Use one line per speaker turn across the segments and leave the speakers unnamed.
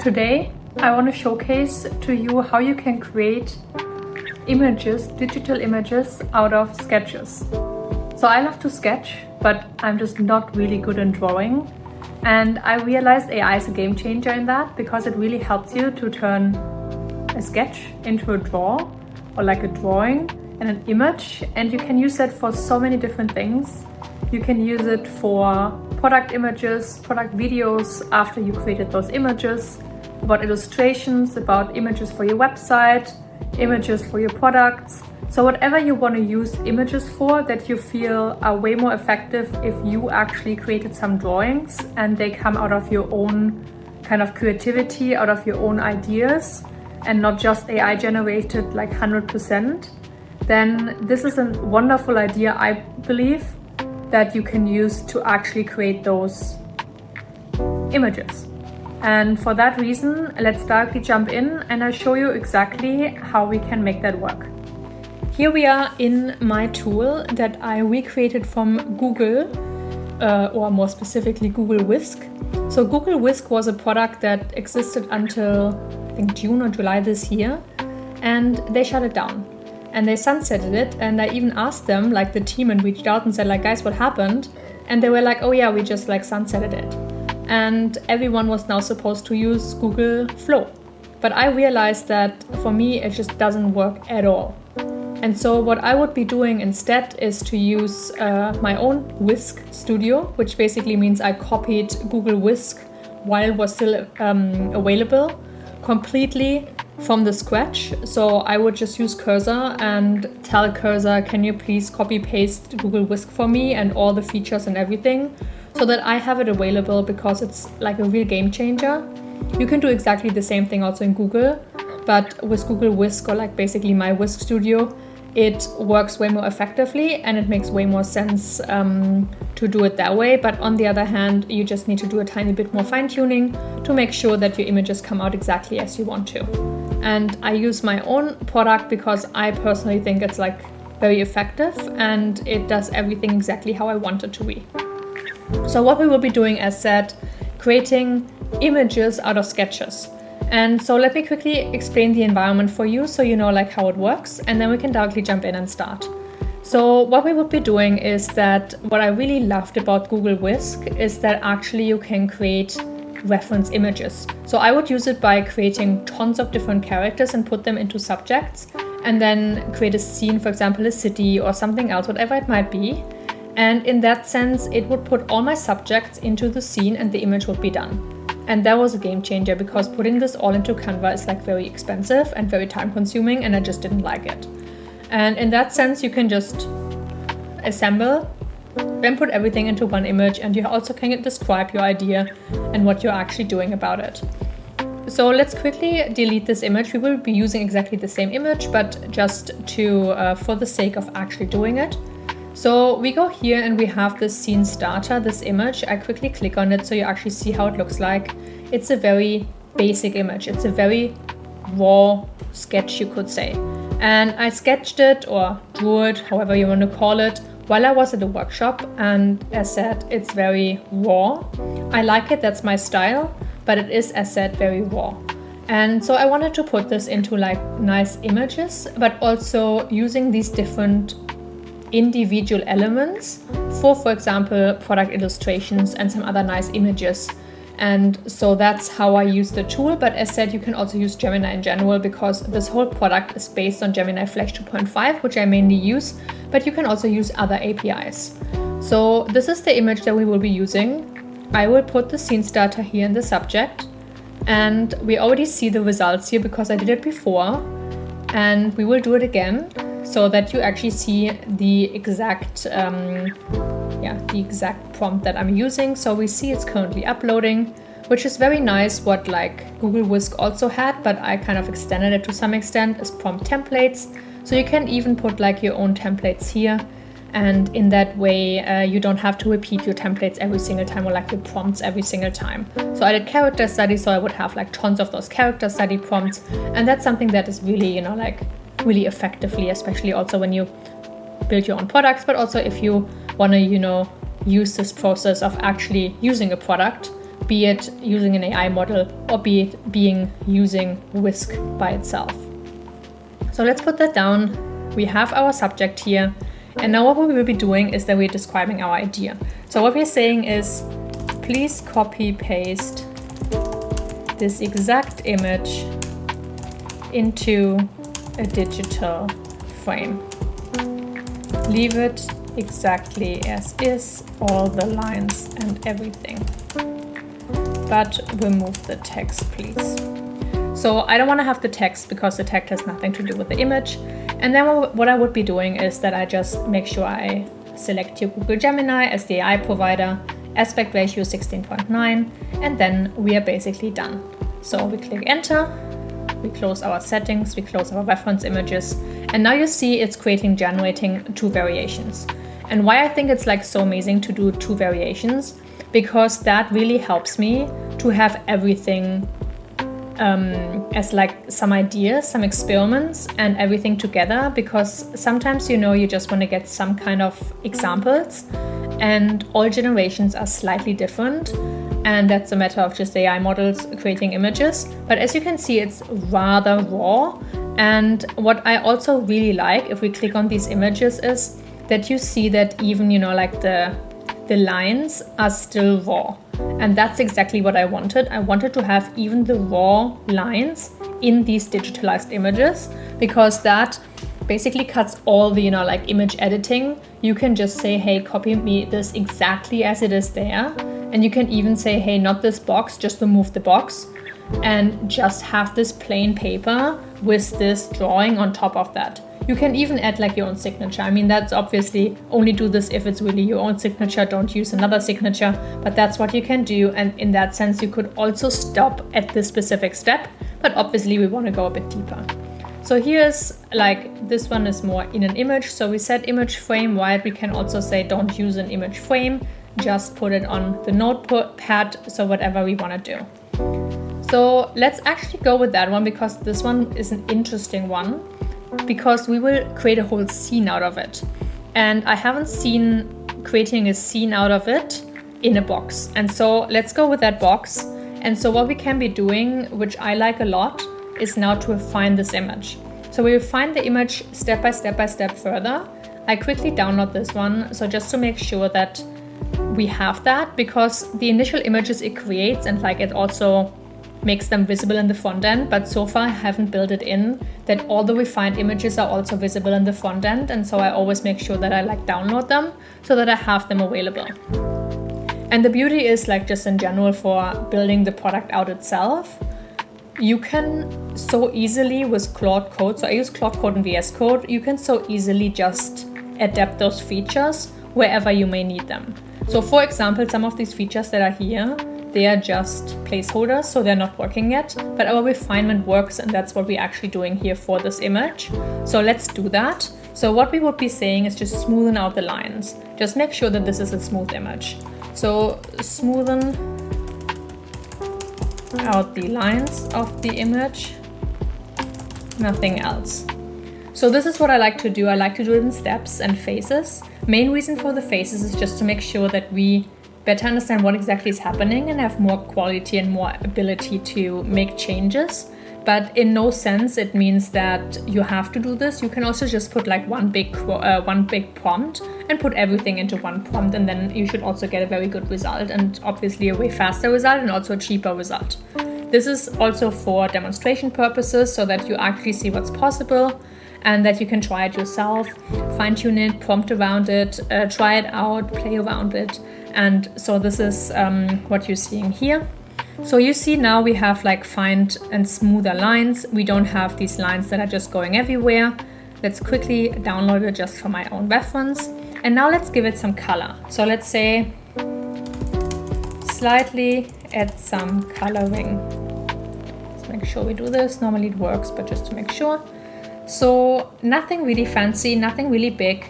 Today, I want to showcase to you how you can create images, digital images out of sketches. So I love to sketch, but I'm just not really good in drawing. And I realized AI is a game changer in that because it really helps you to turn a sketch into a draw or like a drawing and an image. And you can use that for so many different things. You can use it for product images, product videos after you created those images, about illustrations, about images for your website, images for your products. So whatever you want to use images for that you feel are way more effective if you actually created some drawings and they come out of your own kind of creativity, out of your own ideas and not just AI generated like 100%, then this is a wonderful idea, I believe, that you can use to actually create those images. And for that reason, let's directly jump in and I'll show you exactly how we can make that work. Here we are in my tool that I recreated from Google, or more specifically Google Whisk. So Google Whisk was a product that existed until I think June or July this year, and they shut it down and they sunsetted it. And I even asked them, like the team, and reached out and said like, guys, what happened? And they were like, oh yeah, we just like sunsetted it. And everyone was now supposed to use Google Flow. But I realized that for me, it just doesn't work at all. And so what I would be doing instead is to use my own Whisk studio, which basically means I copied Google Whisk while it was still available completely from the scratch. So I would just use Cursor and tell Cursor, can you please copy paste Google Whisk for me and all the features and everything so that I have it available, because it's like a real game changer. You can do exactly the same thing also in Google, but with Google Whisk, or like basically my Whisk studio, it works way more effectively and it makes way more sense to do it that way. But on the other hand, you just need to do a tiny bit more fine-tuning to make sure that your images come out exactly as you want to. And I use my own product because I personally think it's like very effective and it does everything exactly how I want it to be. So what we will be doing, as said, creating images out of sketches. And so let me quickly explain the environment for you so you know like how it works, and then we can directly jump in and start. So what we would be doing is that what I really loved about Google Whisk is that actually you can create reference images. So I would use it by creating tons of different characters and put them into subjects and then create a scene, for example, a city or something else, whatever it might be. And in that sense, it would put all my subjects into the scene and the image would be done. And that was a game changer because putting this all into Canva is like very expensive and very time consuming, and I just didn't like it. And in that sense, you can just assemble and put everything into one image, and you also can describe your idea and what you're actually doing about it. So let's quickly delete this image. We will be using exactly the same image, but just to for the sake of actually doing it. So we go here and we have this scene starter, this image. I quickly click on it so you actually see how it looks like. It's a very basic image. It's a very raw sketch, you could say. And I sketched it or drew it, however you want to call it, while I was at a workshop. And as said, it's very raw. I like it, that's my style, but it is, as said, very raw. And so I wanted to put this into like nice images, but also using these different individual elements for example, product illustrations and some other nice images. And so that's how I use the tool. But as said, you can also use Gemini in general because this whole product is based on Gemini Flash 2.5, which I mainly use, but you can also use other APIs. So this is the image that we will be using. I will put the scene starter here in the subject, and we already see the results here because I did it before, and we will do it again so that you actually see the exact prompt that I'm using. So we see it's currently uploading, which is very nice. What like Google Whisk also had, but I kind of extended it to some extent, is prompt templates. So you can even put like your own templates here. And in that way, you don't have to repeat your templates every single time or like your prompts every single time. So I did character study, so I would have like tons of those character study prompts. And that's something that is really, like really effectively, especially also when you build your own products, but also if you want to, use this process of actually using a product be it using an AI model or be it being using Whisk by itself. So let's put that down. We have our subject here. And now what we will be doing is that we're describing our idea. So what we're saying is, please copy paste this exact image into a digital frame. Leave it exactly as is, all the lines and everything. But remove the text, please. So I don't want to have the text because the text has nothing to do with the image. And then what I would be doing is that I just make sure I select your Google Gemini as the AI provider, aspect ratio 16.9, and then we are basically done. So we click enter, we close our settings, we close our reference images, and now you see it's generating 2 variations. And why I think it's like so amazing to do 2 variations, because that really helps me to have everything as like some ideas, some experiments and everything together, because sometimes you just want to get some kind of examples and all generations are slightly different, and that's a matter of just AI models creating images. But as you can see, it's rather raw. And what I also really like if we click on these images is that you see that even like the lines are still raw. And that's exactly what I wanted. I wanted to have even the raw lines in these digitalized images, because that basically cuts all the, like image editing. You can just say, hey, copy me this exactly as it is there. And you can even say, hey, not this box, just remove the box and just have this plain paper with this drawing on top of that. You can even add like your own signature. I mean, that's obviously only do this if it's really your own signature. Don't use another signature, but that's what you can do. And in that sense, you could also stop at this specific step, but obviously we want to go a bit deeper. So here's like, this one is more in an image. So we set image frame wide. We can also say, don't use an image frame, just put it on the notepad. So whatever we want to do. So let's actually go with that one, because this one is an interesting one, because we will create a whole scene out of it. And I haven't seen creating a scene out of it in a box. And so let's go with that box. And so what we can be doing, which I like a lot, is now to refine this image. So we refine the image step by step further. I quickly download this one. So just to make sure that we have that, because the initial images it creates and like it also makes them visible in the front end, but so far I haven't built it in that all the refined images are also visible in the front end. And so I always make sure that I like download them so that I have them available. And the beauty is like just in general for building the product out itself, you can so easily with Claude Code, so I use Claude Code and VS Code, you can so easily just adapt those features wherever you may need them. So for example, some of these features that are here, they are just placeholders, so they're not working yet, but our refinement works, and that's what we're actually doing here for this image. So let's do that. So what we would be saying is just smoothen out the lines. Just make sure that this is a smooth image. So smoothen out the lines of the image, nothing else. So this is what I like to do. I like to do it in steps and phases. Main reason for the phases is just to make sure that we better understand what exactly is happening and have more quality and more ability to make changes. But in no sense it means that you have to do this. You can also just put like one big prompt and put everything into one prompt, and then you should also get a very good result, and obviously a way faster result and also a cheaper result. This is also for demonstration purposes, so that you actually see what's possible and that you can try it yourself, fine-tune it, prompt around it, try it out, play around it. And so this is what you're seeing here. So you see now we have like fine and smoother lines. We don't have these lines that are just going everywhere. Let's quickly download it just for my own reference. And now let's give it some color. So let's say slightly add some coloring. Let's make sure we do this. Normally it works, but just to make sure. So nothing really fancy, nothing really big.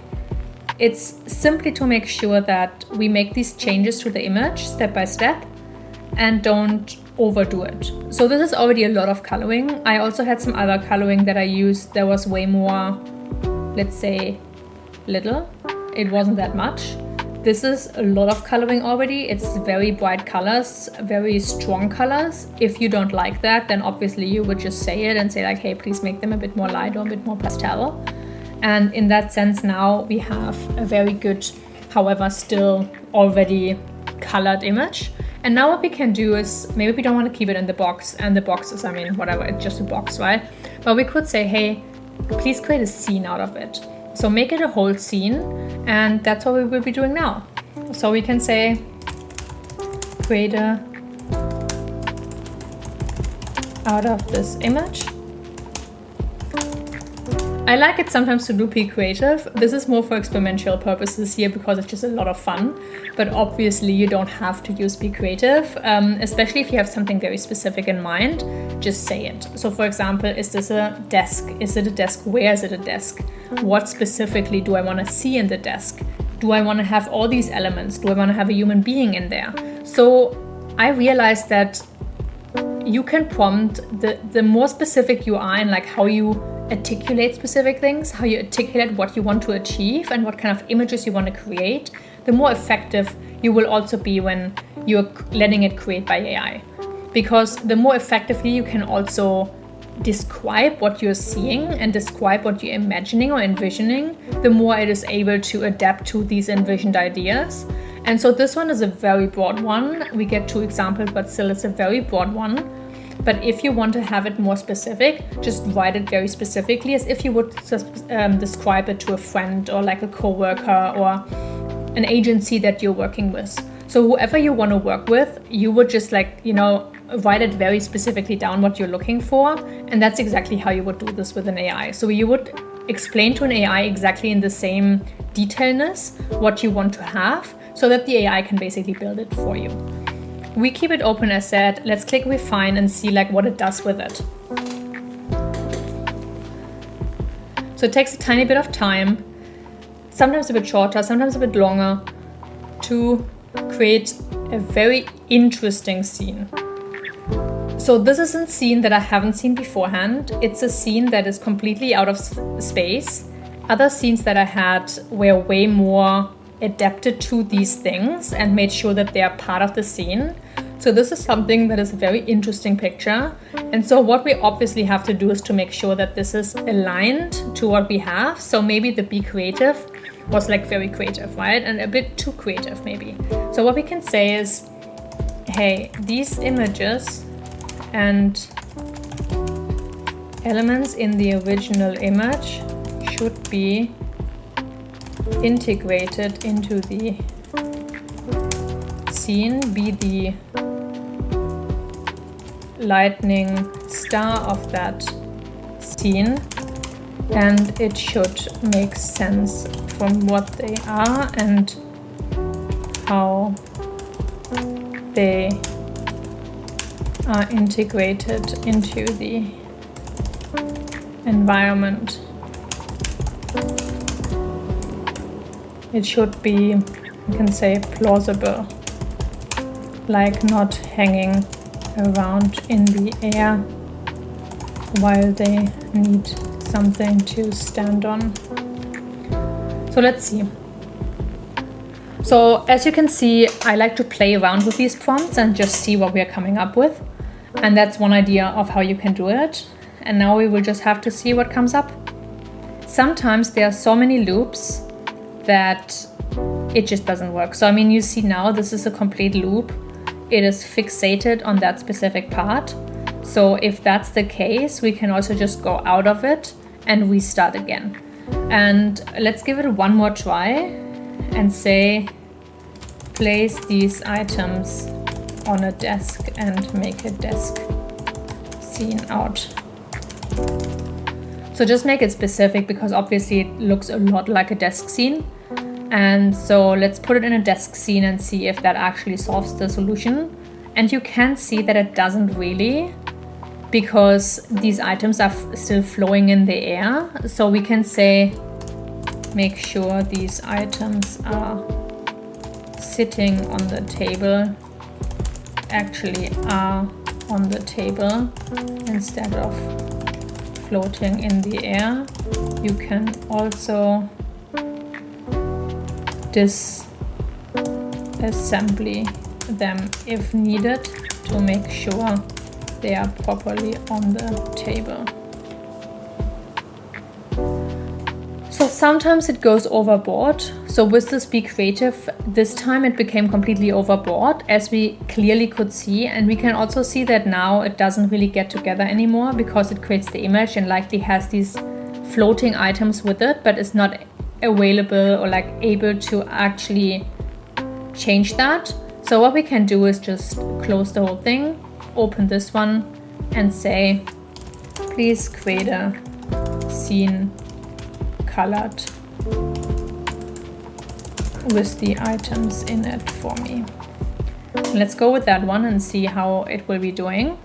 It's simply to make sure that we make these changes to the image step by step and don't overdo it. So this is already a lot of coloring. I also had some other coloring that I used. There was way more, let's say, little. It wasn't that much. this is a lot of coloring already. It's very bright colors, very strong colors. If you don't like that, then obviously you would just say it and say like, hey, please make them a bit more light or a bit more pastel. And in that sense, now we have a very good, however, still already colored image. And now what we can do is, maybe we don't want to keep it in the box, and the box is, I mean, whatever, it's just a box, right? But we could say, hey, please create a scene out of it. So make it a whole scene, and that's what we will be doing now. So we can say, create a out of this image. I like it sometimes to do be creative. This is more for experimental purposes here because it's just a lot of fun. But obviously you don't have to use be creative, especially if you have something very specific in mind, just say it. So for example, is this a desk? Is it a desk? Where is it a desk? What specifically do I want to see in the desk? Do I want to have all these elements? Do I want to have a human being in there? So I realized that you can prompt the more specific you are in like how you articulate specific things, how you articulate what you want to achieve and what kind of images you want to create, the more effective you will also be when you're letting it create by AI. Because the more effectively you can also describe what you're seeing and describe what you're imagining or envisioning, the more it is able to adapt to these envisioned ideas. And so this one is a very broad one. We get 2 examples, but still it's a very broad one. But if you want to have it more specific, just write it very specifically as if you would describe it to a friend or like a coworker or an agency that you're working with. So whoever you want to work with, you would just like, you know, write it very specifically down what you're looking for. And that's exactly how you would do this with an AI. So you would explain to an AI exactly in the same detailness what you want to have so that the AI can basically build it for you. We keep it open as said. Let's click refine and see like what it does with it. So it takes a tiny bit of time, sometimes a bit shorter, sometimes a bit longer, to create a very interesting scene. So this is a scene that I haven't seen beforehand. It's a scene that is completely out of space. Other scenes that I had were way more adapted to these things and made sure that they are part of the scene. So this is something that is a very interesting picture. And so what we obviously have to do is to make sure that this is aligned to what we have. So maybe the be creative was like very creative, right? And a bit too creative maybe. So what we can say is, hey, these images and elements in the original image should be integrated into the scene, be the lightning star of that scene, and it should make sense from what they are and how they are integrated into the environment. It should be, you can say, plausible, like not hanging around in the air while they need something to stand on. So let's see. So as you can see, I like to play around with these prompts and just see what we are coming up with. And that's one idea of how you can do it. And now we will just have to see what comes up. Sometimes there are so many loops that it just doesn't work. So I mean, you see now this is a complete loop. It is fixated on that specific part. So if that's the case, we can also just go out of it and restart again. And let's give it one more try and say, place these items on a desk and make a desk scene out. So just make it specific because obviously it looks a lot like a desk scene. And so let's put it in a desk scene and see if that actually solves the solution. And you can see that it doesn't really, because these items are still flowing in the air. So we can say, make sure these items are sitting on the table, actually are on the table instead of floating in the air. You can also assembly them if needed to make sure they are properly on the table. So sometimes it goes overboard. So with this Be Creative, this time it became completely overboard, as we clearly could see. And we can also see that now it doesn't really get together anymore, because it creates the image and likely has these floating items with it, but it's not available or like able to actually change that. So what we can do is just close the whole thing, open this one and say, please create a scene colored with the items in it for me. Let's go with that one and see how it will be doing.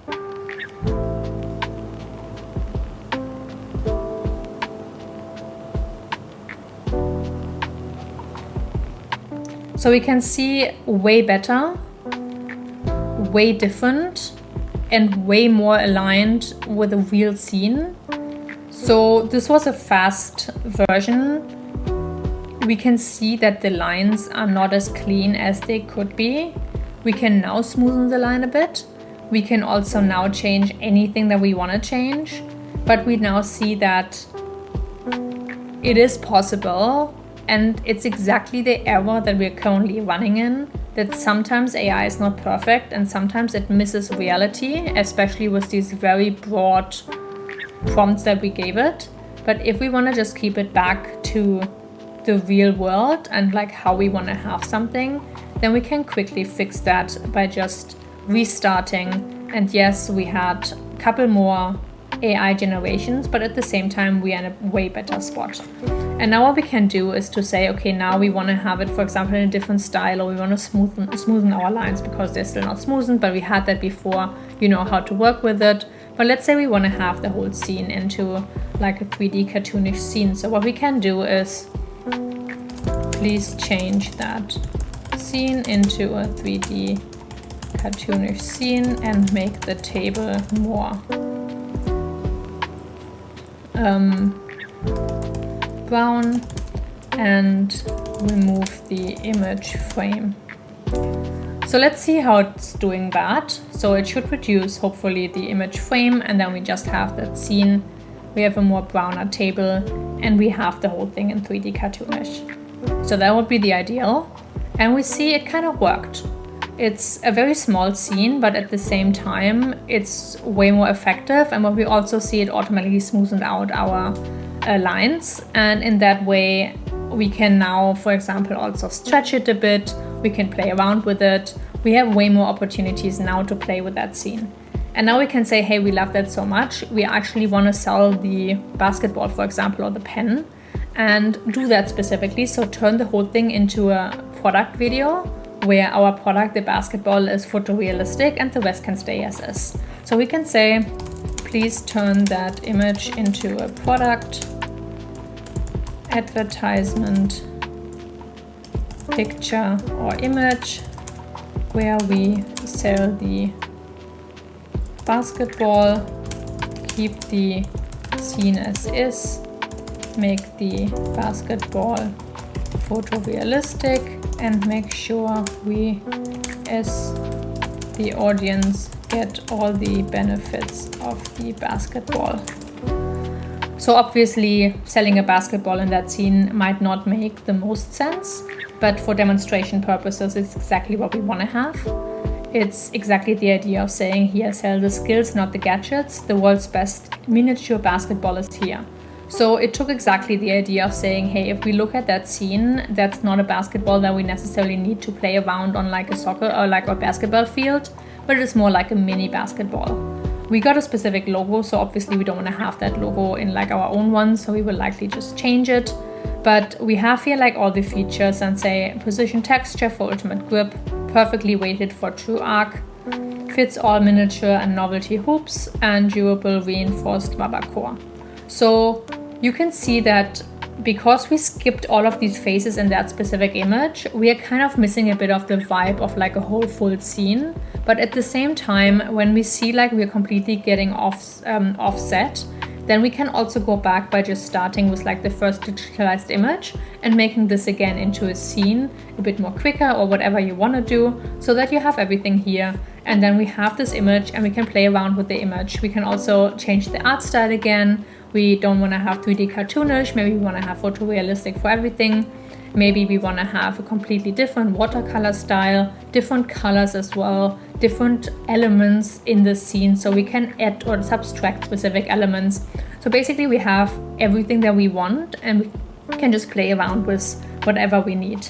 So we can see way better, way different, and way more aligned with a real scene. So this was a fast version. We can see that the lines are not as clean as they could be. We can now smoothen the line a bit. We can also now change anything that we want to change. But we now see that it is possible, and it's exactly the error that we're currently running in, that sometimes AI is not perfect and sometimes it misses reality, especially with these very broad prompts that we gave it. But if we want to just keep it back to the real world and like how we want to have something, then we can quickly fix that by just restarting. And yes, we had a couple more AI generations, but at the same time we are in a way better spot. And now what we can do is to say, okay, now we want to have it, for example, in a different style, or we want to smoothen our lines because they're still not smoothened, but we had that before, you know how to work with it. But let's say we want to have the whole scene into like a 3D cartoonish scene. So what we can do is, please change that scene into a 3D cartoonish scene and make the table more brown and remove the image frame. So let's see how it's doing that. So it should reduce hopefully the image frame, and then we just have that scene. We have a more browner table and we have the whole thing in 3D cartoonish. So that would be the ideal. And we see it kind of worked. It's a very small scene, but at the same time, it's way more effective. And what we also see, it automatically smoothened out our lines. And in that way, we can now, for example, also stretch it a bit. We can play around with it. We have way more opportunities now to play with that scene. And now we can say, hey, we love that so much. We actually want to sell the basketball, for example, or the pen, and do that specifically. So turn the whole thing into a product video where our product, the basketball, is photorealistic and the rest can stay as is. So we can say, please turn that image into a product, advertisement, picture or image where we sell the basketball, keep the scene as is, make the basketball photorealistic, and make sure we, as the audience, get all the benefits of the basketball. So obviously selling a basketball in that scene might not make the most sense, but for demonstration purposes, it's exactly what we want to have. It's exactly the idea of saying, here, sell the skills, not the gadgets. The world's best miniature basketball is here. So it took exactly the idea of saying, hey, if we look at that scene, that's not a basketball that we necessarily need to play around on like a soccer or like a basketball field, but it's more like a mini basketball. We got a specific logo, so obviously we don't want to have that logo in like our own one, so we will likely just change it. But we have here like all the features and say precision texture for ultimate grip, perfectly weighted for true arc, fits all miniature and novelty hoops, and durable reinforced rubber core. So you can see that because we skipped all of these phases in that specific image, we are kind of missing a bit of the vibe of like a whole full scene. But at the same time, when we see like we're completely getting offset, then we can also go back by just starting with like the first digitalized image and making this again into a scene a bit more quicker or whatever you want to do, so that you have everything here. And then we have this image and we can play around with the image. We can also change the art style again. We don't want to have 3D cartoonish, maybe we want to have photorealistic for everything. Maybe we want to have a completely different watercolor style, different colors as well, different elements in the scene, so we can add or subtract specific elements. So basically we have everything that we want and we can just play around with whatever we need.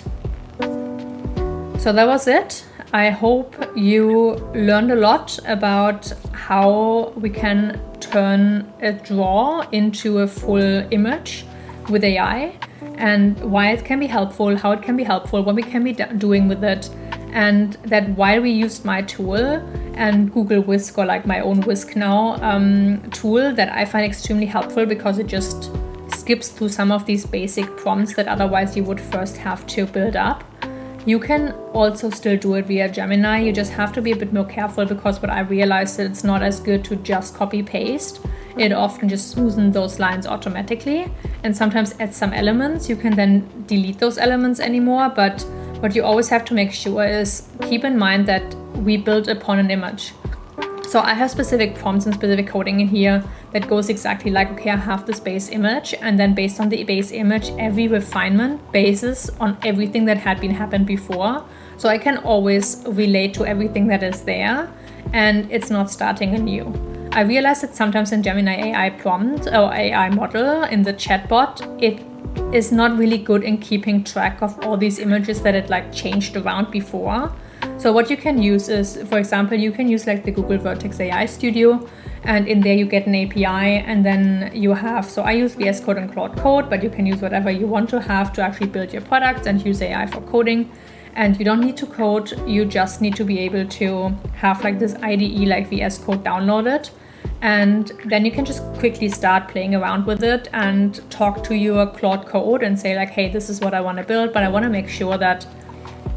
So that was it. I hope you learned a lot about how we can turn a draw into a full image with AI, and why it can be helpful, how it can be helpful, what we can be doing with it. And that while we used my tool and Google Whisk, or like my own Whisk now tool, that I find extremely helpful because it just skips through some of these basic prompts that otherwise you would first have to build up. You can also still do it via Gemini. You just have to be a bit more careful, because what I realized that it's not as good to just copy paste. It often just smoothens those lines automatically and sometimes adds some elements. You can then delete those elements anymore, but what you always have to make sure is keep in mind that we build upon an image. So I have specific prompts and specific coding in here that goes exactly like, okay, I have this base image, and then based on the base image, every refinement bases on everything that had been happened before. So I can always relate to everything that is there, and it's not starting anew. I realized that sometimes in Gemini AI prompt or AI model in the chatbot, it is not really good in keeping track of all these images that it like changed around before. So what you can use is, for example, you can use like the Google Vertex AI Studio, and in there you get an API, and then you have, so I use VS Code and Claude Code, but you can use whatever you want to have to actually build your products and use AI for coding. And you don't need to code, you just need to be able to have like this IDE like VS Code downloaded. And then you can just quickly start playing around with it and talk to your Claude Code and say like, hey, this is what I want to build, but I want to make sure that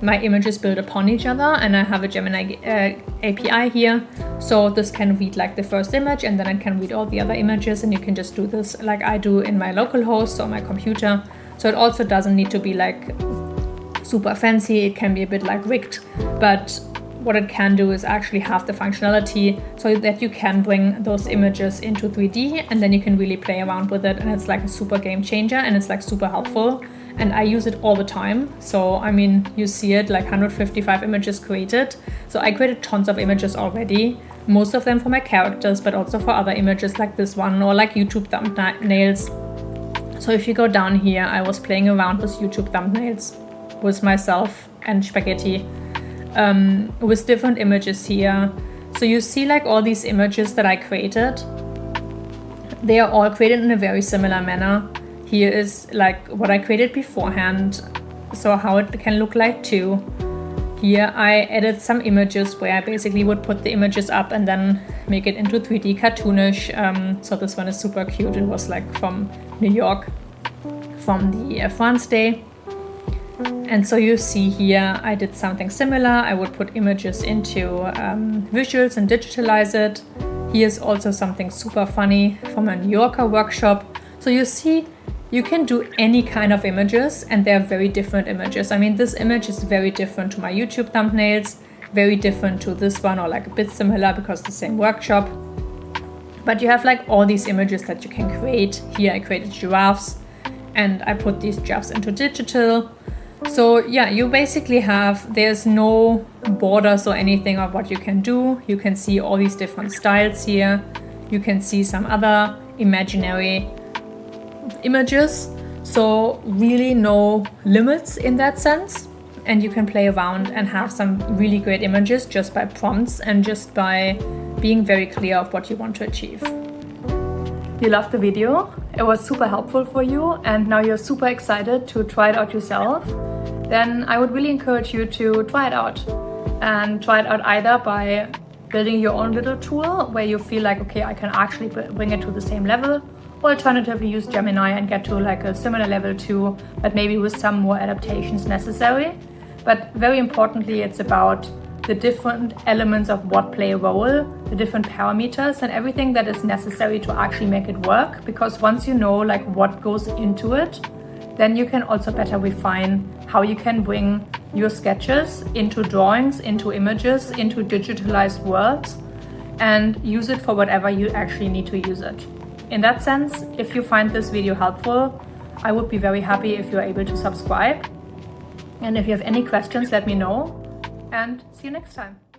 my images build upon each other, and I have a Gemini API here. So this can read like the first image, and then it can read all the other images, and you can just do this like I do in my local host or my computer. So it also doesn't need to be like super fancy. It can be a bit like rigged, but what it can do is actually have the functionality so that you can bring those images into 3D, and then you can really play around with it, and it's like a super game changer, and it's like super helpful. And I use it all the time. So I mean, you see it, like 155 images created. So I created tons of images already, most of them for my characters, but also for other images like this one, or like YouTube thumbnails. So if you go down here, I was playing around with YouTube thumbnails with myself and Spaghetti, with different images here. So you see like all these images that I created, they are all created in a very similar manner. Here is like what I created beforehand, so how it can look like too. Here I added some images where I basically would put the images up and then make it into 3D cartoonish. So this one is super cute. It was like from New York, from the France Day. And so you see here, I did something similar. I would put images into visuals and digitalize it. Here's also something super funny from a New Yorker workshop. So you see, you can do any kind of images, and they're very different images. I mean, this image is very different to my YouTube thumbnails, very different to this one, or like a bit similar because the same workshop. But you have like all these images that you can create. Here I created giraffes, and I put these giraffes into digital. So yeah, you basically have, there's no borders or anything of what you can do. You can see all these different styles here. You can see some other imaginary images. So really no limits in that sense. And you can play around and have some really great images just by prompts and just by being very clear of what you want to achieve. You loved the video, it was super helpful for you, and now you're super excited to try it out yourself, then I would really encourage you to try it out. And try it out either by building your own little tool where you feel like, okay, I can actually bring it to the same level. Alternatively, use Gemini and get to like a similar level too, but maybe with some more adaptations necessary. But very importantly, it's about the different elements of what play a role, the different parameters and everything that is necessary to actually make it work. Because once you know like what goes into it, then you can also better refine how you can bring your sketches into drawings, into images, into digitalized worlds, and use it for whatever you actually need to use it. In that sense, if you find this video helpful, I would be very happy if you're able to subscribe. And if you have any questions, let me know, and see you next time.